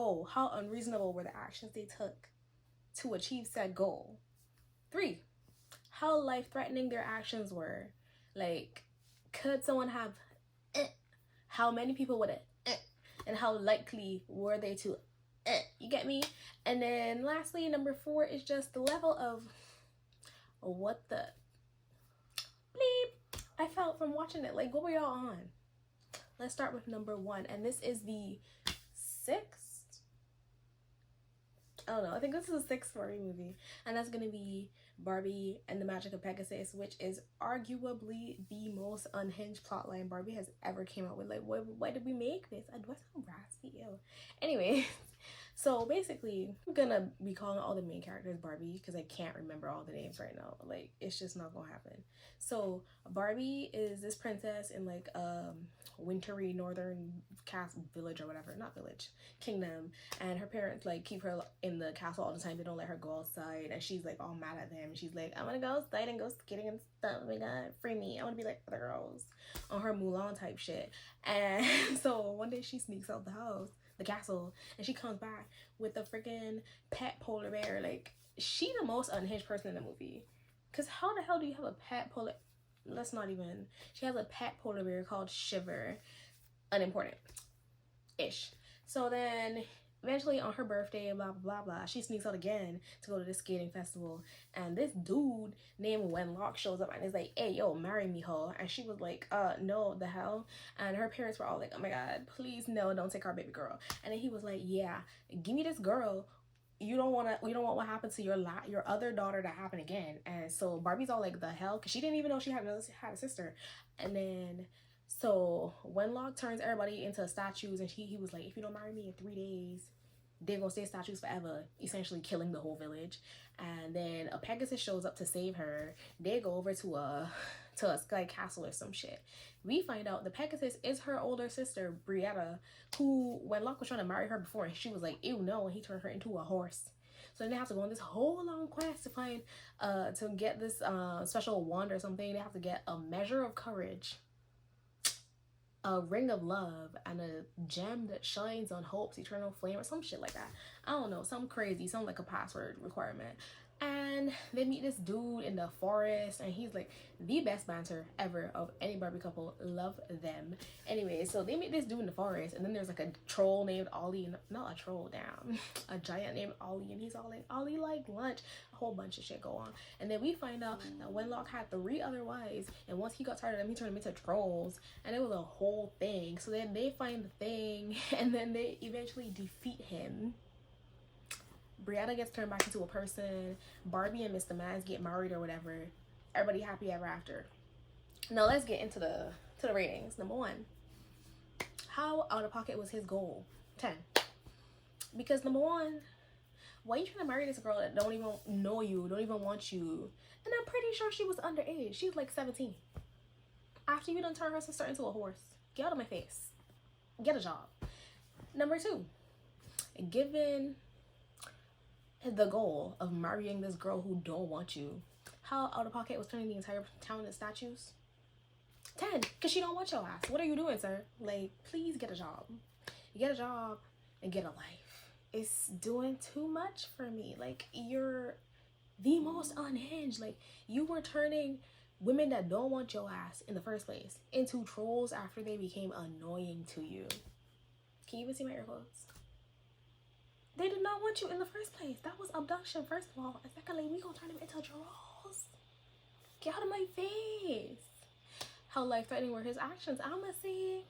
goal? How unreasonable were the actions they took to achieve said goal? 3, how life-threatening their actions were. Like, could someone have how many people would it and how likely were they to you get me? And then lastly, number 4 is just the level of what the bleep I felt from watching it. Like, what were y'all on? Let's start with number 1, and this is the 6th. I don't know, I think this is the 6th Barbie movie, and that's gonna be Barbie and the Magic of Pegasus, which is arguably the most unhinged plotline Barbie has ever came out with. Like, why did we make this? Do I sound raspy? Ew. Anyway, so basically, I'm gonna be calling all the main characters Barbie because I can't remember all the names right now. Like, it's just not gonna happen. So Barbie is this princess in like wintry northern village or whatever, not village, kingdom, and her parents like keep her in the castle all the time. They don't let her go outside, and she's like all mad at them. She's like, I want to go outside and go skating and stuff. Oh my god, free me, I want to be like other girls, on her Mulan type shit. And so one day she sneaks out the castle, and she comes back with a freaking pet polar bear. Like, she the most unhinged person in the movie, because how the hell do you have a pet polar, let's not even, she has a pet polar bear called Shiver. Unimportant ish. So then eventually on her birthday, blah blah blah, she sneaks out again to go to this skating festival, and this dude named Wenlock shows up and is like, hey yo, marry me, ho. And she was like, no, the hell. And her parents were all like, oh my god, please no, don't take our baby girl. And then he was like, yeah, give me this girl. We don't want what happened to your other daughter to happen again. And so Barbie's all like, the hell, because she didn't even know she had a sister. And then so Wenlock turns everybody into statues, and he was like, if you don't marry me in 3 days, they're gonna stay statues forever, essentially killing the whole village. And then a Pegasus shows up to save her. They go over to a sky castle or some shit. We find out the Pegasus is her older sister, Brietta, who Wenlock was trying to marry her before, and she was like, ew, no, and he turned her into a horse. So then they have to go on this whole long quest to find, to get this special wand or something. They have to get a measure of courage, a ring of love, and a gem that shines on hope's eternal flame, or some shit like that. I don't know, something crazy, something like a password requirement. And they meet this dude in the forest, and he's like the best banter ever of any Barbie couple. Love them. Anyway, so they meet this dude in the forest, and then there's like a troll named Ollie, not a troll, damn, a giant named Ollie, and he's all like, Ollie like lunch. A whole bunch of shit go on, and then we find out that Wenlock had 3 other wives, and once he got tired of them, he turned them into trolls, and it was a whole thing. So then they find the thing, and then they eventually defeat him. Brianna gets turned back into a person. Barbie and Mr. Maz get married or whatever. Everybody happy ever after. Now let's get into the ratings. Number 1, how out of pocket was his goal? 10. Because number 1, why are you trying to marry this girl that don't even know you, don't even want you? And I'm pretty sure she was underage. She was like 17. After you done turn her sister into a horse, get out of my face. Get a job. Number 2, given the goal of marrying this girl who don't want you, how out of pocket was turning the entire town into statues? 10, because she don't want your ass. What are you doing, sir? Like, please get a job. Get a job and get a life. It's doing too much for me. Like, you're the most unhinged. Like, you were turning women that don't want your ass in the first place into trolls after they became annoying to you. Can you even see my ear quotes? They did not want you in the first place. That was abduction, first of all. And secondly, we gonna turn them into trolls. Get out of my face. How life-threatening were his actions? I'm gonna say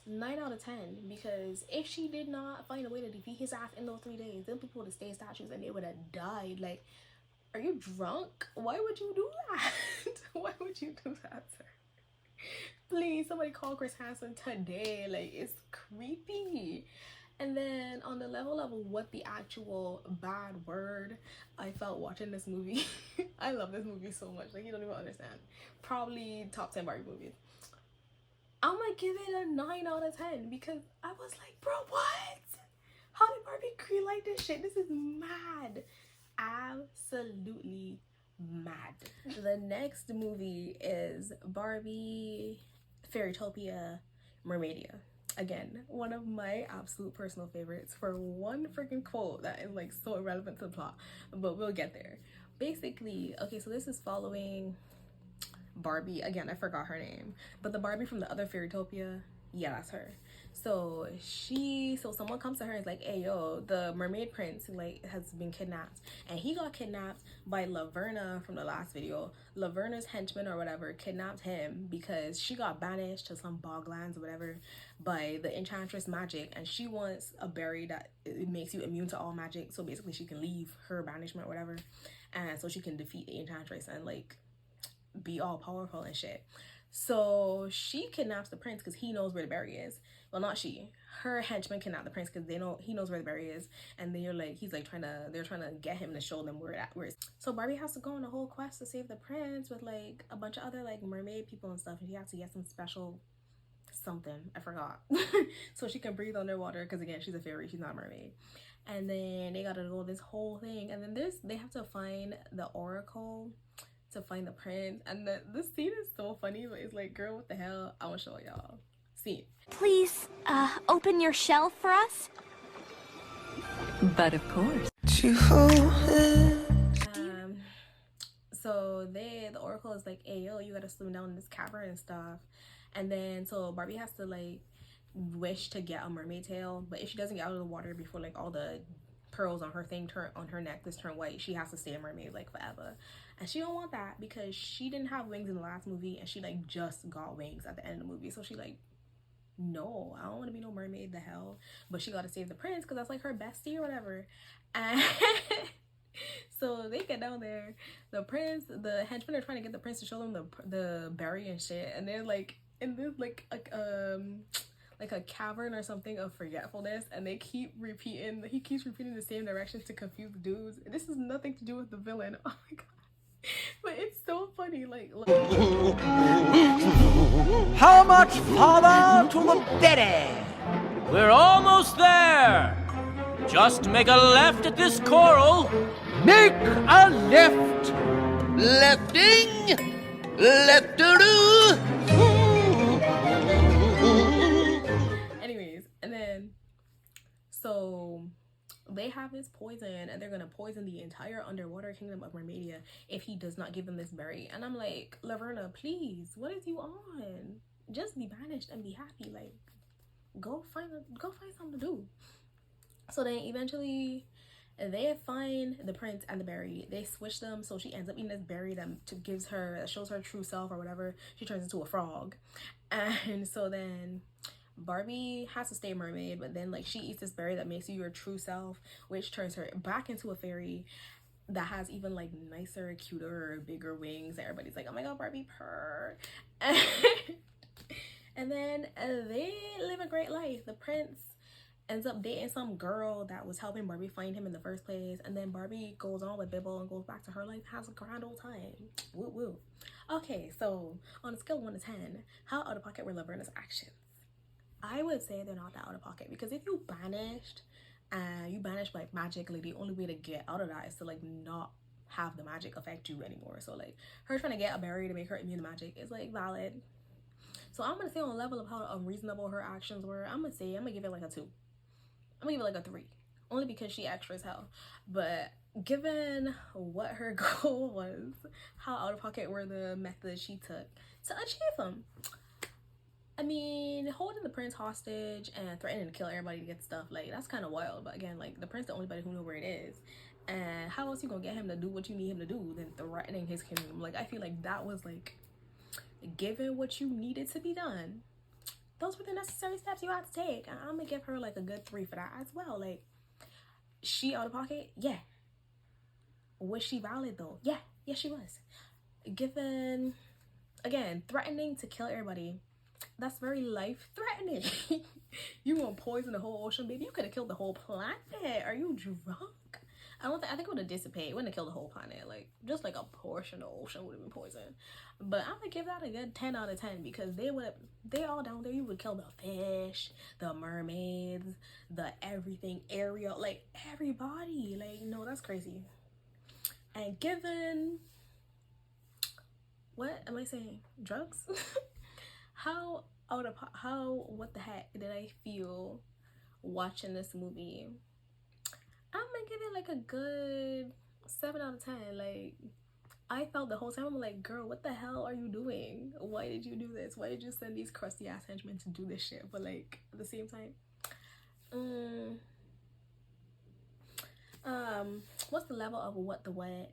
9 out of 10. Because if she did not find a way to defeat his ass in those 3 days, then people would have stayed statues and they would have died. Like, are you drunk? Why would you do that? Why would you do that, sir? Please, somebody call Chris Hansen today. Like, it's creepy. And then on the level of what the actual bad word I felt watching this movie, I love this movie so much, like, you don't even understand. Probably top 10 Barbie movies. I'm gonna give it a 9 out of 10 because I was like, bro, what? How did Barbie create like this shit? This is mad. Absolutely mad. The next movie is Barbie, Fairytopia, Mermadia. again, one of my absolute personal favorites for one freaking quote that is like so irrelevant to the plot, but we'll get there. Basically, okay, so this is following Barbie. Again, I forgot her name, but the Barbie from the other Fairytopia, yeah, that's her. So someone comes to her and is like, hey yo, the mermaid prince like has been kidnapped, and he got kidnapped by Laverna from the last video. Laverna's henchman or whatever kidnapped him because she got banished to some boglands or whatever by the enchantress magic, and she wants a berry that it makes you immune to all magic, so basically she can leave her banishment or whatever, and so she can defeat the enchantress and like be all powerful and shit. So she kidnaps the prince because he knows where the berry is. Well, not she. Her henchmen kidnap the prince because he knows where the berry is, and they're trying to get him to show them where it's. So Barbie has to go on a whole quest to save the prince with like a bunch of other like mermaid people and stuff, and she has to get some special something, I forgot, so she can breathe underwater because again, she's a fairy, she's not a mermaid. And then they gotta go this whole thing, and then they have to find the oracle to find the prince, and this scene is so funny, but it's like, girl, what the hell? I want to show y'all. Scene. Please, open your shelf for us. But of course. So the oracle is like, hey yo, you gotta swim down in this cavern and stuff, and then so Barbie has to like wish to get a mermaid tail, but if she doesn't get out of the water before like all the pearls on her necklace turn white, she has to stay a mermaid like forever, and she don't want that because she didn't have wings in the last movie, and she like just got wings at the end of the movie, so she like, no, I don't want to be no mermaid, the hell. But she got to save the prince because that's like her bestie or whatever. And so they get down there, the henchmen are trying to get the prince to show them the berry and shit, and they're like in this like a cavern or something of forgetfulness, and he keeps repeating the same directions to confuse the dudes. This has nothing to do with the villain. Oh my god. But it's so funny, like how much farther to the berry? We're almost there. Just make a left at this coral. Make a left. Lefting. Leftaroo. Anyways, and then so they have this poison, and they're gonna poison the entire underwater kingdom of Mermadia if he does not give them this berry. And I'm like, Laverna, please, what is you on? Just be banished and be happy. Like, go find something to do. So then eventually they find the prince and the berry. They switch them, so she ends up eating this berry that shows her true self or whatever. She turns into a frog, and so then Barbie has to stay a mermaid, but then like she eats this berry that makes you your true self, which turns her back into a fairy that has even like nicer, cuter, bigger wings. Everybody's like, oh my god, Barbie purr. And then they live a great life. The prince ends up dating some girl that was helping Barbie find him in the first place, and then Barbie goes on with Bibble and goes back to her life, has a grand old time. Woo woo. Okay, so on a scale of 1 to 10, how out of pocket were Laverna's actions? I would say they're not that out of pocket, because if you banished like magically, the only way to get out of that is to like not have the magic affect you anymore. So like her trying to get a berry to make her immune to magic is like valid. So I'm gonna say on a level of how unreasonable her actions were, I'm gonna give it like a 2. I'm gonna give it like a 3, only because she extra as hell. But given what her goal was, how out of pocket were the methods she took to achieve them? I mean, holding the prince hostage and threatening to kill everybody to get stuff, like, that's kind of wild. But again, like, the prince the only body who knows where it is, and how else you gonna get him to do what you need him to do than threatening his kingdom? Like, I feel like that was like, given what you needed to be done, those were the necessary steps you had to take. And I'm gonna give her like a good 3 for that as well. Like, she out of pocket? Yeah. Was she valid though? Yeah, she was. Given, again, threatening to kill everybody, that's very life-threatening. You gonna poison the whole ocean, baby? You could have killed the whole planet. Are you drunk? I think it would have dissipated. It wouldn't have killed the whole planet. Like, just like a portion of the ocean would have been poisoned. But I'm gonna give that a good 10 out of 10, because they all down there. You would kill the fish, the mermaids, the everything, Ariel, like everybody. Like, no, that's crazy. And given, what am I saying? Drugs? How what the heck did I feel watching this movie? I'm gonna give it like a good 7 out of 10. Like, I felt the whole time, I'm like, girl, what the hell are you doing? Why did you do this? Why did you send these crusty ass henchmen to do this shit? But like at the same time, what's the level of what the what?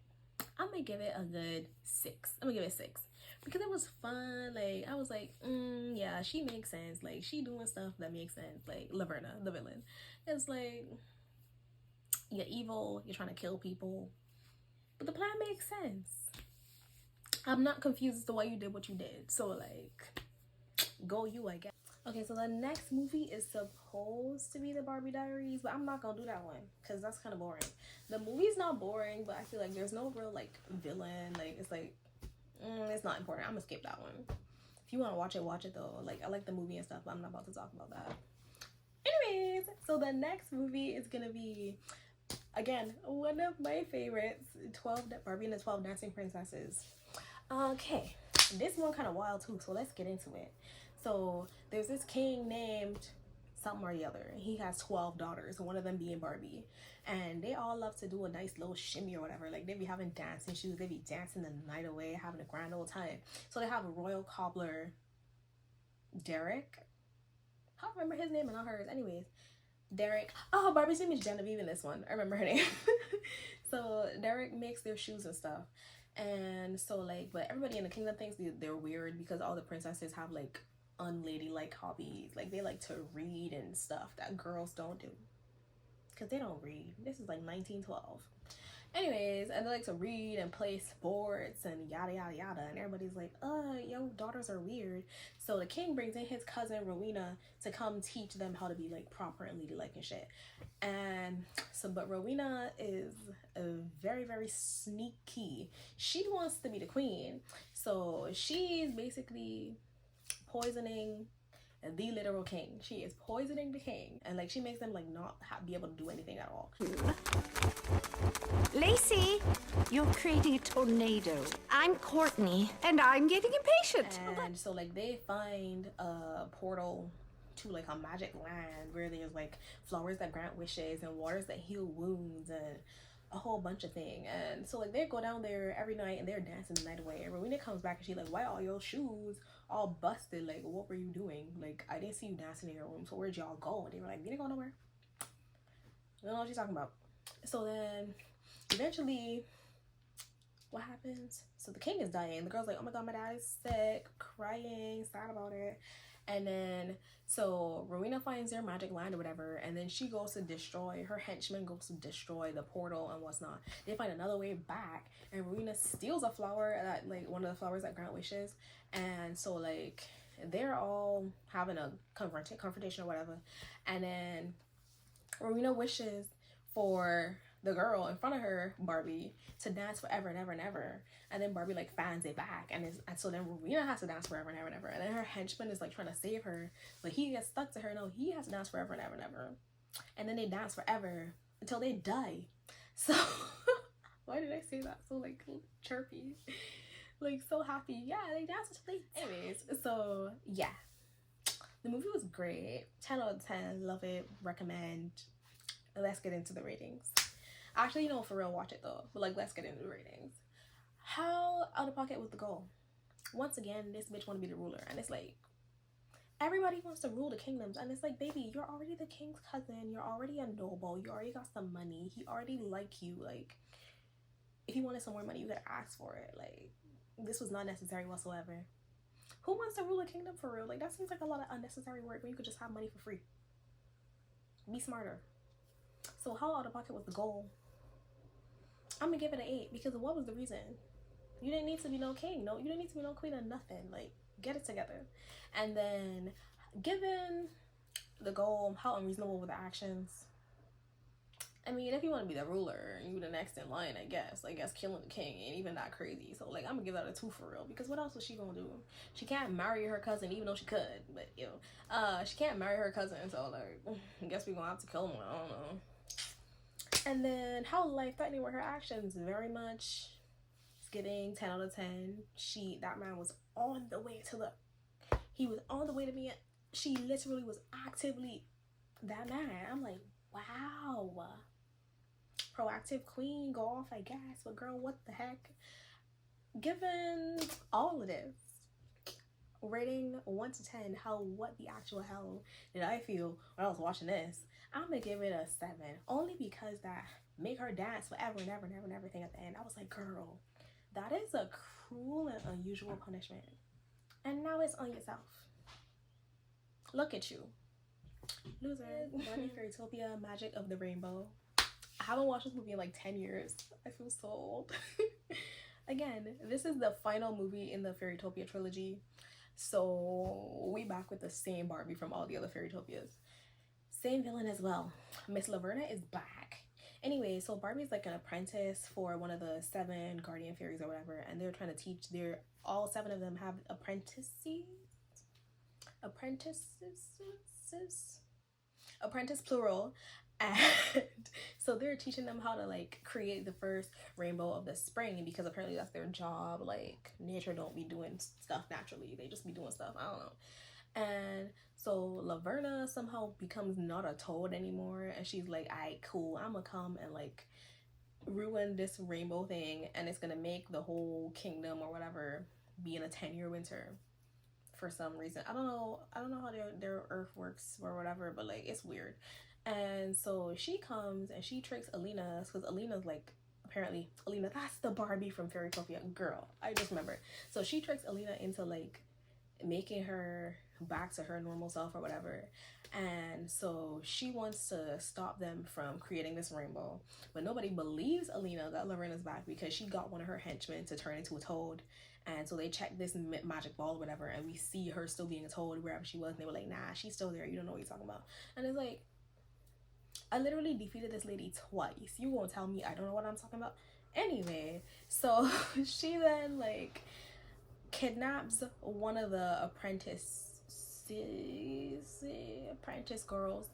I'm gonna give it a good 6. I'm gonna give it 6 because it was fun. Like, I was like, yeah, she makes sense. Like, she doing stuff that makes sense. Like, Laverna, the villain, it's like, you're evil, you're trying to kill people, but the plan makes sense. I'm not confused as to why you did what you did. So like, go you, I guess. Okay, so the next movie is supposed to be the Barbie Diaries, but I'm not gonna do that one because that's kind of boring. The movie's not boring, but I feel like there's no real like villain. Like, it's like, it's not important. I'm gonna skip that one. If you want to watch it though. Like, I like the movie and stuff, but I'm not about to talk about that. Anyways, so the next movie is gonna be, again, one of my favorites, Barbie and the 12 Dancing Princesses. Okay, this one kind of wild too, so let's get into it. So there's this king named something or the other. He has 12 daughters, one of them being Barbie, and they all love to do a nice little shimmy or whatever. Like, they be having dancing shoes, they be dancing the night away, having a grand old time. So they have a royal cobbler, Derek. I don't remember his name and not hers. Anyways, Derek. Oh, Barbie's name is Genevieve in this one. I remember her name. So Derek makes their shoes and stuff. And so like, but everybody in the kingdom thinks they're weird because all the princesses have like unladylike hobbies. Like, they like to read and stuff that girls don't do because they don't read. This is like 1912. Anyways, and they like to read and play sports and yada yada yada, and everybody's like, your daughters are weird. So the king brings in his cousin Rowena to come teach them how to be like proper and ladylike and shit. And so, but Rowena is very, very sneaky. She wants to be the queen, so she's basically poisoning the literal king. She is poisoning the king, and like, she makes them like not be able to do anything at all. Lacey, you're creating a tornado. I'm Courtney, and I'm getting impatient. And so like, they find a portal to like a magic land where there's like flowers that grant wishes and waters that heal wounds and a whole bunch of things. And so like, they go down there every night and they're dancing the night away. And Rowena comes back and she's like, why are your shoes all busted? Like, what were you doing? Like, I didn't see you dancing in your room, so where'd y'all go? And they were like, we didn't go nowhere. I don't know what she's talking about. So then eventually, what happens? So the king is dying. The girl's like, oh my god, my dad is sick, crying, sad about it. And then so Rowena finds their magic land or whatever, and then she goes to destroy, her henchman goes to destroy the portal and whatnot. They find another way back, and Rowena steals a flower, that like one of the flowers that grant wishes. And so like, they're all having a confrontation or whatever, and then Rowena wishes for the girl in front of her, Barbie, to dance forever and ever and ever. And then Barbie like fans it back, and so then Rowena has to dance forever and ever and ever. And then her henchman is like trying to save her, but he gets stuck to her. No, he has to dance forever and ever and ever. And then they dance forever until they die. So why did I say that so like chirpy? Like, so happy. Yeah, they dance until they. Anyways, so yeah, the movie was great. 10 out of 10. Love it. Recommend. Let's get into the ratings. Actually, no, for real, watch it though. But like, let's get into the ratings. How out of pocket was the goal? Once again, this bitch want to be the ruler, and it's like, everybody wants to rule the kingdoms, and it's like, baby, you're already the king's cousin. You're already a noble. You already got some money. He already like you. Like, if you wanted some more money, you gotta ask for it. Like, this was not necessary whatsoever. Who wants to rule a kingdom for real? Like, that seems like a lot of unnecessary work when you could just have money for free. Be smarter. So how out of pocket was the goal? I'm gonna give it an 8 because what was the reason? You didn't need to be no king. No, you didn't need to be no queen or nothing. Like, get it together. And then, given the goal, how unreasonable were the actions? I mean, if you want to be the ruler, you the next in line, I guess. Killing the king ain't even that crazy. So, like, I'm gonna give that a 2 for real. Because what else was she gonna do? She can't marry her cousin, even though she could. But, you know, she can't marry her cousin. So, like, I guess we're gonna have to kill him. I don't know. And then, how life-threatening were her actions? Very much. It's giving 10 out of 10. That man was on the way to the He was on the way to me. She literally was actively that mad. I'm like, wow. Proactive queen, go off, I guess. But girl, what the heck? Given all of this, rating 1 to 10, what the actual hell did I feel when I was watching this? I'm gonna give it a 7. Only because that make her dance forever and ever and ever and everything at the end. I was like, girl, that is a cruel and unusual punishment. And now it's on yourself. Look at you. Loser. Barbie Fairytopia, Magic of the Rainbow. I haven't watched this movie in like 10 years. I feel so old. Again, this is the final movie in the Fairytopia trilogy. So we back with the same Barbie from all the other Fairytopias. Same villain as well. Miss Laverna is back. Anyway, so Barbie's like an apprentice for one of the 7 guardian fairies or whatever, and they're trying to teach all 7 of them have apprentice plural. And so they're teaching them how to like create the first rainbow of the spring, because apparently that's their job. Like, nature don't be doing stuff naturally, they just be doing stuff, I don't know. And so Laverna somehow becomes not a toad anymore, and she's like, alright, cool, I'm gonna come and like ruin this rainbow thing, and it's gonna make the whole kingdom or whatever be in a 10-year winter for some reason. I don't know how their earth works or whatever, but like it's weird. And so she comes and she tricks Alina, because Alina's like, apparently Alina, that's the Barbie from Fairytopia, girl, I just remember. So she tricks Alina into like making her back to her normal self or whatever. And so she wants to stop them from creating this rainbow, but nobody believes Alina that Laverna's back, because she got one of her henchmen to turn into a toad. And so they checked this magic ball or whatever, and we see her still being a toad wherever she was, and they were like, nah, she's still there, you don't know what you're talking about. And it's like, I literally defeated this lady twice. You won't tell me I don't know what I'm talking about? Anyway, so she then like kidnaps one of the apprentice girls,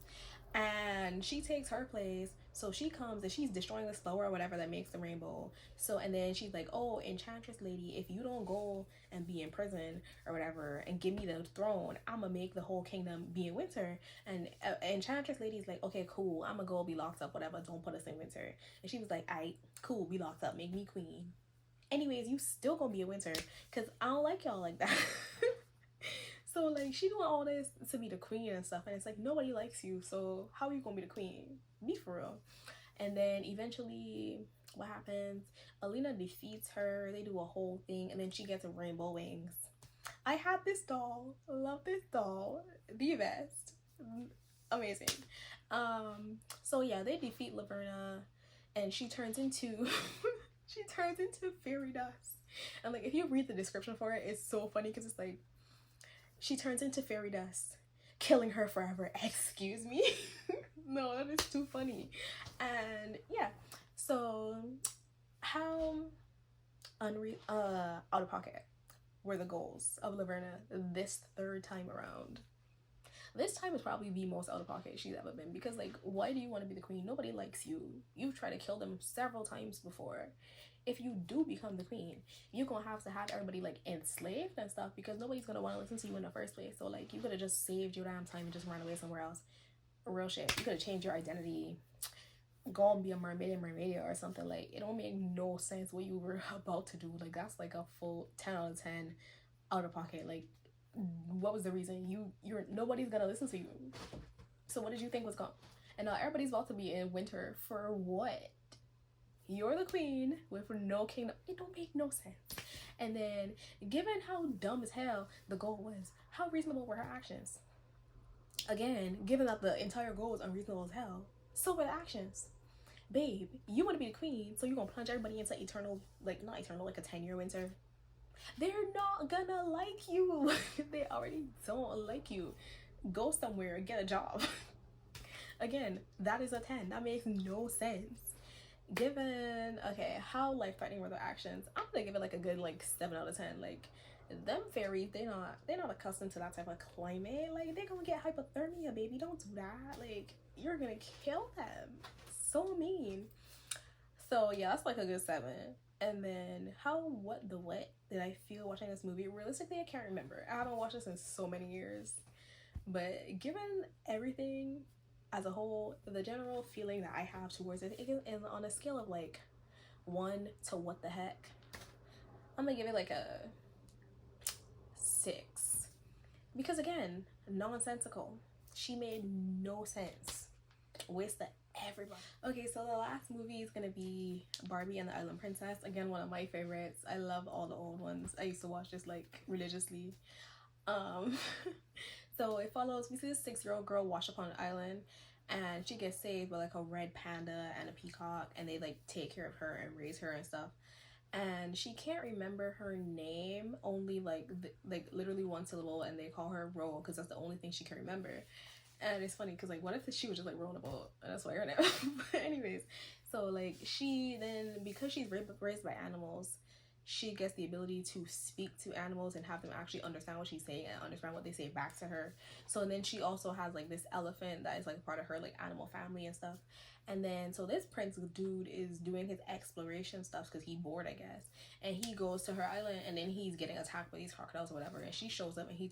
and she takes her place. So she comes and she's destroying this flower or whatever that makes the rainbow. So, and then she's like, oh, enchantress lady, if you don't go and be in prison or whatever and give me the throne, I'm gonna make the whole kingdom be in winter. And enchantress lady's like, okay, cool, I'm gonna go be locked up, whatever, don't put us in winter. And she was like, alright, cool, be locked up, make me queen. Anyways, you still gonna be in winter, because I don't like y'all like that. So like, she doing all this to be the queen and stuff, and it's like, nobody likes you, so how are you gonna be the queen? Be for real. And then eventually, what happens? Alina defeats her, they do a whole thing, and then she gets rainbow wings. I had this doll, love this doll, the best, amazing. So yeah, they defeat Laverna, and she turns into she turns into fairy dust. And like, if you read the description for it, it's so funny, because it's like, she turns into fairy dust, killing her forever. Excuse me. No, that is too funny. And yeah, so how out of pocket were the goals of Laverna this 3rd time around? This time is probably the most out of pocket she's ever been, because like, why do you want to be the queen? Nobody likes you. You've tried to kill them several times before. If you do become the queen, you're gonna have to have everybody like enslaved and stuff, because nobody's gonna want to listen to you in the first place. So like, you could have just saved your damn time and just run away somewhere else. Real shit. You could have changed your identity, go and be a mermaid in Mermadia or something. Like, it don't make no sense what you were about to do. Like, that's like a full 10 out of 10 out of pocket. Like, what was the reason? You're nobody's gonna listen to you. So what did you think was going? And now everybody's about to be in winter for what? You're the queen with no kingdom. It don't make no sense. And then, given how dumb as hell the goal was, how reasonable were her actions? Again, given that the entire goal was unreasonable as hell, so were the actions. Babe, you want to be the queen, so you're gonna plunge everybody into eternal, like, not eternal, like a 10-year winter. They're not gonna like you. They already don't like you. Go somewhere and get a job. Again, that is a 10. That makes no sense. Given, okay, how life-threatening were the actions? I'm gonna give it like a good like 7 out of 10. Like, them fairies, they're not accustomed to that type of climate. Like, they're gonna get hypothermia, baby. Don't do that. Like, you're gonna kill them. So mean. So yeah, that's like a good 7. And then what did I feel watching this movie? Realistically, I can't remember. I haven't watched this in so many years. But given everything as a whole, the general feeling that I have towards it is on a scale of like 1 to what the heck, I'm gonna give it like a 6. Because again, nonsensical. She made no sense. Wasted everybody. Okay, so the last movie is gonna be Barbie and the Island Princess. Again, one of my favorites. I love all the old ones. I used to watch this like religiously. So it follows, we see this 6-year-old girl wash up on an island, and she gets saved by like a red panda and a peacock, and they like take care of her and raise her and stuff. And she can't remember her name, only like literally one syllable, and they call her Ro because that's the only thing she can remember. And it's funny because like, what if she was just like rowing a boat, and that's why her name. But anyways, so like she then, because she's raised by animals, she gets the ability to speak to animals and have them actually understand what she's saying and understand what they say back to her. So then she also has like this elephant that is like part of her like animal family and stuff. And then so this prince dude is doing his exploration stuff because he's bored, I guess, and he goes to her island, and then he's getting attacked by these crocodiles or whatever, and she shows up and she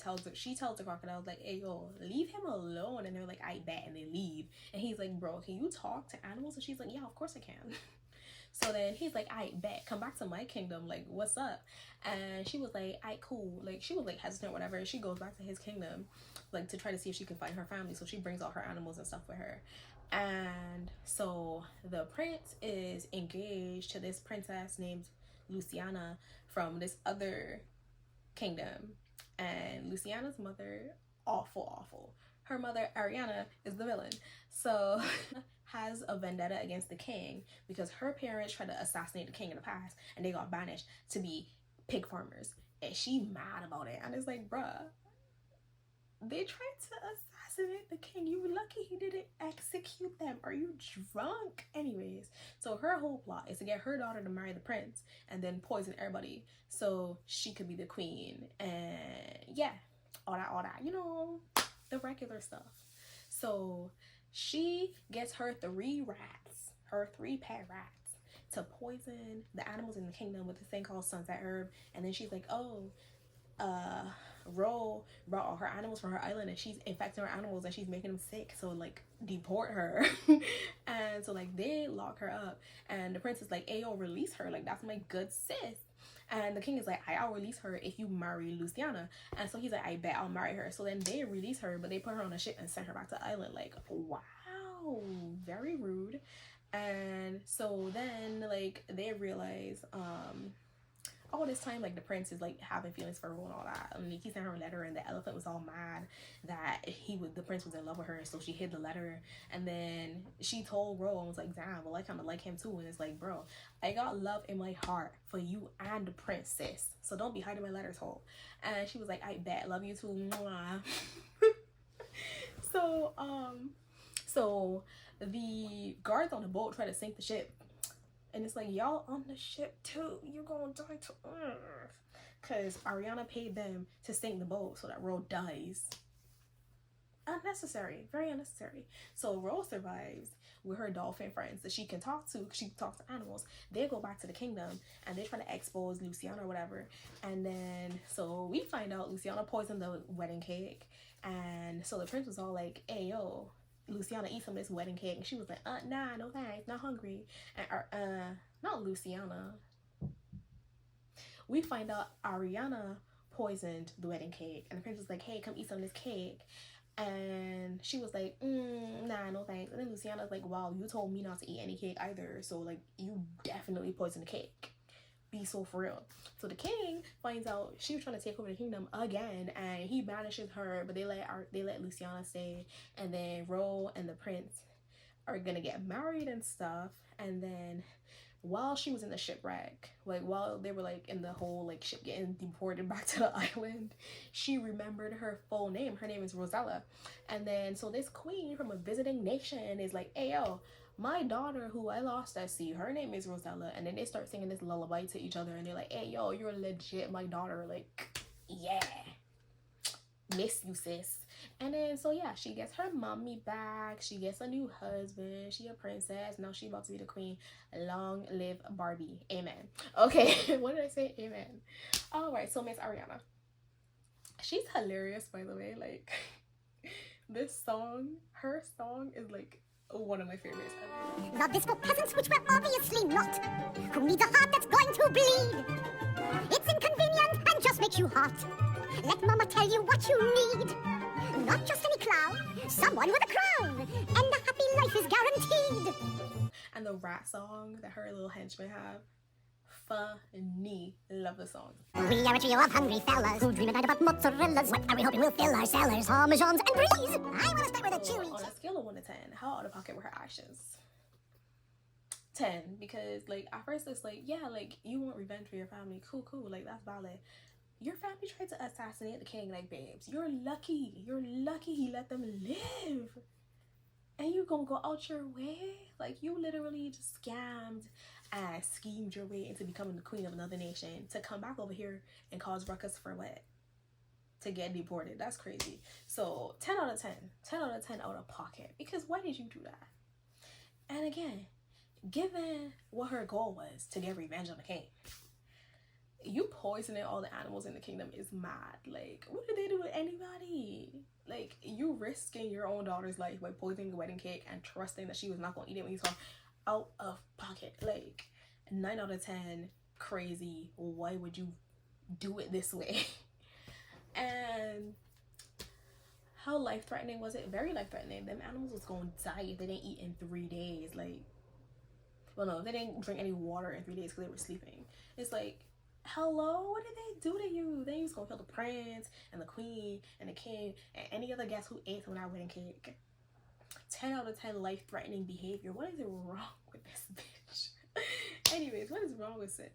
tells the crocodiles like, hey yo, leave him alone. And they're like, I bet, and they leave. And he's like, bro, can you talk to animals? And she's like, yeah, of course I can. So then he's like, I bet, come back to my kingdom, like what's up? And she was like, I cool. Like she was like hesitant, whatever. She goes back to his kingdom like to try to see if she can find her family. So she brings all her animals and stuff with her. And so the prince is engaged to this princess named Luciana from this other kingdom. And Luciana's mother, awful. Her mother, Ariana, is the villain. So has a vendetta against the king because her parents tried to assassinate the king in the past, and they got banished to be pig farmers. And she mad about it. And it's like, bruh, they tried to assassinate the king. You lucky he didn't execute them. Are you drunk? Anyways, so her whole plot is to get her daughter to marry the prince and then poison everybody so she could be the queen. And yeah, all that, you know, the regular stuff. So she gets her 3 pet rats to poison the animals in the kingdom with this thing called sunset herb. And then she's like, oh, Ro brought all her animals from her island, and she's infecting her animals and she's making them sick, so like deport her. And so like they lock her up, and the prince is like, ayo, release her, like that's my good sis. And the king is like, I'll release her if you marry Luciana. And so he's like, I bet I'll marry her. So then they release her, but they put her on a ship and send her back to the island. Like, wow, very rude. And so then like they realize all this time like the prince is like having feelings for her and all that, and he sent her a letter, and the elephant was all mad that the prince was in love with her, so she hid the letter. And then she told Ro and was like, damn, well I kind of like him too. And it's like, bro, I got love in my heart for you and the princess, so don't be hiding my letters, hole. And she was like, I bet, love you too. Mwah. So the guards on the boat try to sink the ship. And it's like, y'all on the ship too, you're gonna die to earth. Because Ariana paid them to sink the boat so that Ro dies. Unnecessary, very unnecessary. So Ro survives with her dolphin friends that she can talk to, because she talks to animals. They go back to the kingdom and they try to expose Luciana or whatever. And then, so we find out Luciana poisoned the wedding cake. And so the prince was all like, hey yo, Luciana, eat some of this wedding cake. And she was like, nah, no thanks, not hungry. And not Luciana. We find out Ariana poisoned the wedding cake, and the prince was like, hey, come eat some of this cake. And she was like, nah, no thanks. And then Luciana's like, wow, you told me not to eat any cake either, so like you definitely poisoned the cake. Be so for real. So the king finds out she was trying to take over the kingdom again, and he banishes her, but they let Luciana stay. And then Ro and the prince are gonna get married and stuff. And then while she was in the shipwreck, like while they were like in the whole like ship getting deported back to the island, she remembered her full name. Her name is Rosella. And then so this queen from a visiting nation is like, hey yo, my daughter who I lost at sea, her name is Rosella. And then they start singing this lullaby to each other, and they're like, hey yo, you're legit my daughter, like yeah, miss you sis. And then so yeah, she gets her mommy back, she gets a new husband, she a princess, now she about to be the queen. Long live Barbie, amen. Okay. What did I say? Amen. All right, so Miss Ariana, she's hilarious, by the way. Like, this song, her song is like one of my favorites ever. Love is for peasants, which we're obviously not. Who needs a heart that's going to bleed? It's inconvenient and just makes you hot. Let mama tell you what you need. Not just any clown, someone with a crown. And a happy life is guaranteed. And the rat song that her little henchmen have, funny. Love the song. We are a trio of hungry fellas who dream at night about mozzarellas. What are we hoping will fill our cellars? Parmesans and bries. I want to start with a So, chewy. on a scale of 1 to 10, how out of pocket were her actions? 10, because like at first it's like, yeah, like you want revenge for your family, cool, like that's valid. Your family tried to assassinate the king, like babes, you're lucky he let them live, and you gonna go out your way? Like, you literally just scammed and schemed your way into becoming the queen of another nation to come back over here and cause ruckus for what? To get deported. That's crazy. So 10 out of 10 out of pocket, because why did you do that? And again, given what her goal was to get revenge on the king, you poisoning all the animals in the kingdom is mad. Like, what did they do to anybody? Like, you risking your own daughter's life by poisoning the wedding cake and trusting that she was not gonna eat it when you saw out of pocket. Like, 9 out of 10 crazy. Why would you do it this way? And how life-threatening was it? Very life-threatening. Them animals was gonna die if they didn't eat in 3 days. Like, well, no, they didn't drink any water in 3 days because they were sleeping. It's like, hello, what did they do to you? They was gonna kill the prince and the queen and the king and any other guest who ate from that wedding cake. 10 out of 10 life-threatening behavior. What is wrong with this bitch? Anyways, what is wrong with sis?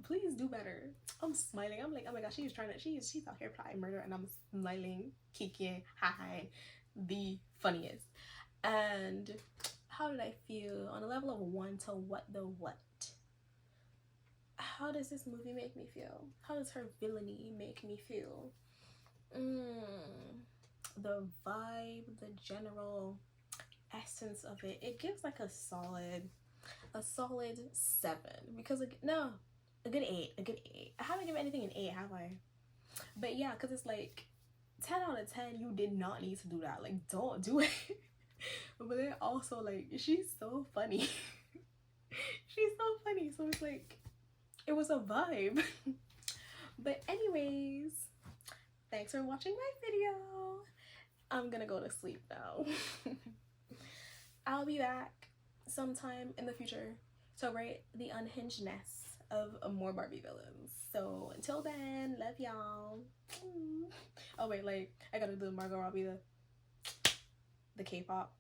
Please do better. I'm smiling. I'm like, oh my gosh, she's out here plotting murder, and I'm smiling, kicking, hi, the funniest. And how did I feel on a level of 1 to what the what? How does this movie make me feel? How does her villainy make me feel? The vibe, the general essence of it, it gives like a solid 7, because like, no, a good 8. I haven't given anything an 8, have I? But yeah, because it's like 10 out of 10, you did not need to do that. Like, don't do it. But then also, like, she's so funny. She's so funny. So it's like, it was a vibe. But anyways, thanks for watching my video. I'm gonna go to sleep now. I'll be back sometime in the future to rate the unhingedness of more Barbie villains. So until then, love y'all. Oh wait, like, I gotta do Margot Robbie, the K-pop.